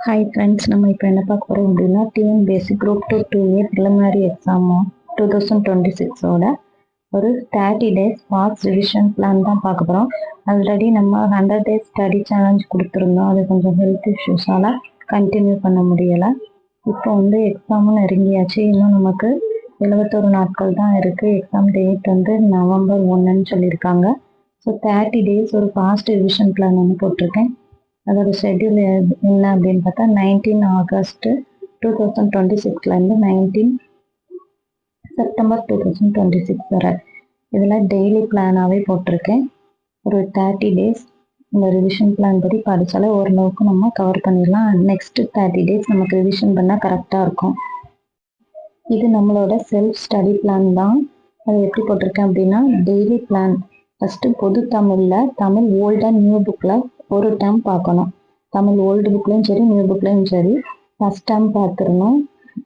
Hi friends, நம்ம இப்போ என்ன பார்க்க போகிறோம் அப்படின்னா டிஎன் பேசிக் குரூப் 2A ப்ரிலிமினரி எக்ஸாம் 2026ஓட ஒரு 30 டேஸ் ஃபாஸ்ட் ரிவிஷன் பிளான் தான் பார்க்க போகிறோம். ஆல்ரெடி நம்ம 100 டேஸ் ஸ்டடி சேலஞ்ச் கொடுத்துருந்தோம். அது கொஞ்சம் ஹெல்த் இஷ்யூஸால் கண்டினியூ பண்ண முடியலை. இப்போ வந்து எக்ஸாமும் நெருங்கியாச்சு. இன்னும் நமக்கு 71 நாட்கள் தான் இருக்குது. எக்ஸாம் டேட் வந்து நவம்பர் 1ன்னு சொல்லியிருக்காங்க. ஸோ 30 டேஸ் ஒரு ஃபாஸ்ட் ரிவிஷன் பிளான் ஒன்று போட்டிருக்கேன். அதோட ஷெட்யூல் என்ன அப்படின்னு பார்த்தா 19 ஆகஸ்ட் 2026லேருந்து 19 செப்டம்பர் 2026 வரை இதில் டெய்லி பிளானாகவே போட்டிருக்கேன். ஒரு 30 டேஸ் இந்த ரிவிஷன் பிளான் படி படித்தாலே ஓரளவுக்கு நம்ம கவர் பண்ணிடலாம். நெக்ஸ்ட் 30 டேஸ் நமக்கு ரிவிஷன் பண்ணால் கரெக்டாக இருக்கும். இது நம்மளோட செல்ஃப் ஸ்டடி பிளான் தான். அது எப்படி போட்டிருக்கேன் அப்படின்னா டெய்லி பிளான் ஃபஸ்ட்டு பொது தமிழ் ஓல்ட் அண்ட் நியூ புக்கில் ஒரு டேர்ம் பார்க்கணும். தமிழ் ஓல்டு புக்லையும் சரி நியூ புக்லையும் சரி ஃபஸ்ட் டேர்ம் பார்த்துடணும்.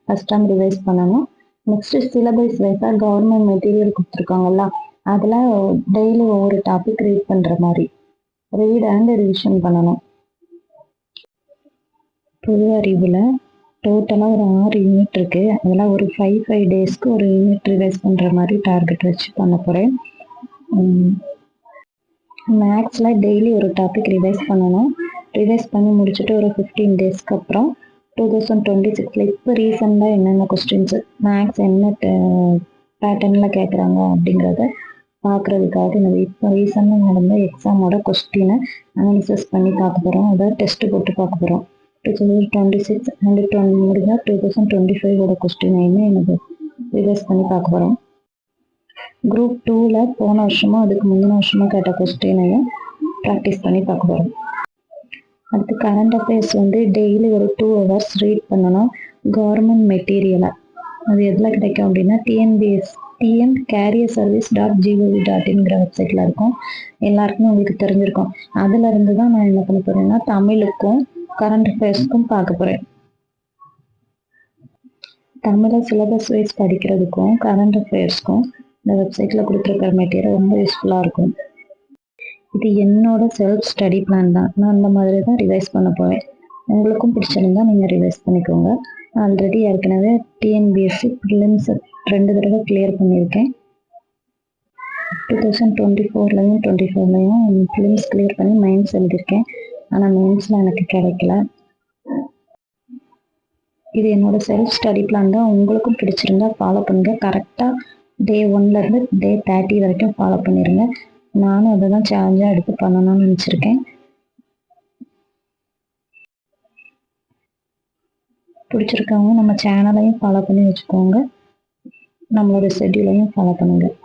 ஃபஸ்ட் டேர்ம் ரிவைஸ் பண்ணணும். நெக்ஸ்ட்டு சிலபஸ் வைஸாக கவர்மெண்ட் மெட்டீரியல் கொடுத்துருக்காங்கல்ல, அதில் டெய்லி ஒவ்வொரு டாபிக் ரீட் பண்ணுற மாதிரி ரீட் அண்ட் ரிவிஷன் பண்ணணும். பொது அறிவில் டோட்டலாக ஒரு 6 யூனிட் இருக்குது. அதில் ஒரு 5 டேஸ்க்கு ஒரு யூனிட் ரிவைஸ் பண்ணுற மாதிரி டார்கெட் வச்சு பண்ண போகிறேன். மேக்ஸில் டெய்லி ஒரு டாபிக் ரிவைஸ் பண்ணணும். ரிவைஸ் பண்ணி முடிச்சுட்டு ஒரு 15 டேஸ்க்கு அப்புறம் 2026 இப்போ ரீசெண்டாக என்னென்ன கொஸ்டின்ஸு மேக்ஸ் என்ன பேட்டர்னில் கேட்குறாங்க அப்படிங்கிறத பார்க்குறதுக்காக இப்போ ரீசெண்டாக நடந்த எக்ஸாமோட கொஸ்டினை அனாலிசிஸ் பண்ணி பார்க்க போகிறோம். அதை டெஸ்ட்டு போட்டு பார்க்க போகிறோம். 2026 அண்ட் முடிஞ்சால் 2025ஓட கொஸ்டினையுமே எனக்கு ரிவைஸ் பண்ணி பார்க்க போகிறோம். குரூப் 2ல் போன வருஷமும் அதுக்கு முந்தின வருஷமும் கேட்ட கொஸ்டினையும் ப்ராக்டிஸ் பண்ணி பார்க்க போகிறோம். அடுத்து கரண்ட் அஃபேர்ஸ் வந்து டெய்லி ஒரு 2 hours ரீட் பண்ணணும். கவர்மெண்ட் மெட்டீரியலை அது எதில் கிடைக்கும் அப்படின்னா டிஎன் கேரியர் சர்வீஸ் .gov.inங்கிற வெப்சைட்டில் இருக்கும். எல்லாருக்குமே உங்களுக்கு தெரிஞ்சிருக்கும். அதில் இருந்து தான் நான் என்ன பண்ண போகிறேன்னா தமிழுக்கும் கரண்ட் அஃபேர்ஸ்க்கும் பார்க்க போகிறேன். தமிழை சிலபஸ் வைஸ் படிக்கிறதுக்கும் கரண்ட் அஃபேர்ஸ்க்கும் இந்த வெப்சைட்டில் கொடுத்துருக்கிற மெட்டீரியல் ரொம்ப யூஸ்ஃபுல்லாக இருக்கும். இது என்னோட செல்ஃப் ஸ்டடி பிளான் தான். நான் அந்த மாதிரி தான் ரிவைஸ் பண்ண போகிறேன். உங்களுக்கும் பிடிச்சிருந்தா நீங்கள் ரிவைஸ் பண்ணிக்கோங்க. ஆல்ரெடி ஏற்கனவே டிஎன்பிஎஸ்சி ப்ரிலிம்ஸ் 2 தடவை கிளியர் பண்ணியிருக்கேன். 2024லையும் 2025லையும் ப்ரிலிம்ஸ் கிளியர் பண்ணி மெயின்ஸ் எழுதியிருக்கேன். ஆனால் மெயின்ஸில் எனக்கு கிடைக்கல. இது என்னோட செல்ஃப் ஸ்டடி பிளான் தான். உங்களுக்கும் பிடிச்சிருந்தா ஃபாலோ பண்ணுங்க. கரெக்டாக டே 1லேருந்து டே 30 வரைக்கும் ஃபாலோ பண்ணிடுங்க. நானும் அதை தான் சேலஞ்சாக எடுத்து பண்ணணும்னு நினச்சிருக்கேன். பிடிச்சிருக்கவங்க நம்ம சேனலையும் ஃபாலோ பண்ணி வச்சுக்கோங்க. நம்மளோட ஷெட்யூலையும் ஃபாலோ பண்ணுங்கள்.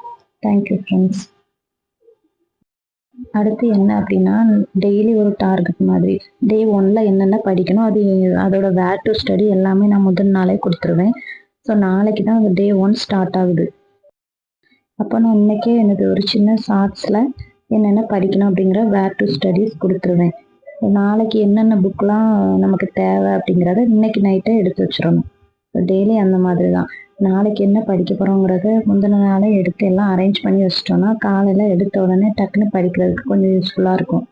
Thank you friends. அடுத்து என்ன அப்படின்னா டெய்லி ஒரு டார்கெட் மாதிரி டே 1ல் என்னென்ன படிக்கணும் அதோட வேர் டு ஸ்டடி எல்லாமே நான் முதல் நாளே கொடுத்துருவேன். ஸோ நாளைக்கு தான் அந்த டே 1 ஸ்டார்ட் ஆகுது. அப்போ நான் இன்றைக்கே எனக்கு ஒரு சின்ன ஷார்ட்ஸில் என்னென்ன படிக்கணும் அப்படிங்கிற வேர் டு ஸ்டடீஸ் கொடுத்துருவேன். நாளைக்கு என்னென்ன புக்கெலாம் நமக்கு தேவை அப்படிங்கிறத இன்னைக்கு நைட்டே எடுத்து வச்சிடணும். டெய்லி அந்த மாதிரி தான். நாளைக்கு என்ன படிக்க போகிறோங்கிறத முந்தின நாளே எடுத்து எல்லாம் அரேஞ்ச் பண்ணி வச்சிட்டோன்னா காலையில் எடுத்த உடனே டக்குன்னு படிக்கிறதுக்கு கொஞ்சம் யூஸ்ஃபுல்லாக இருக்கும்.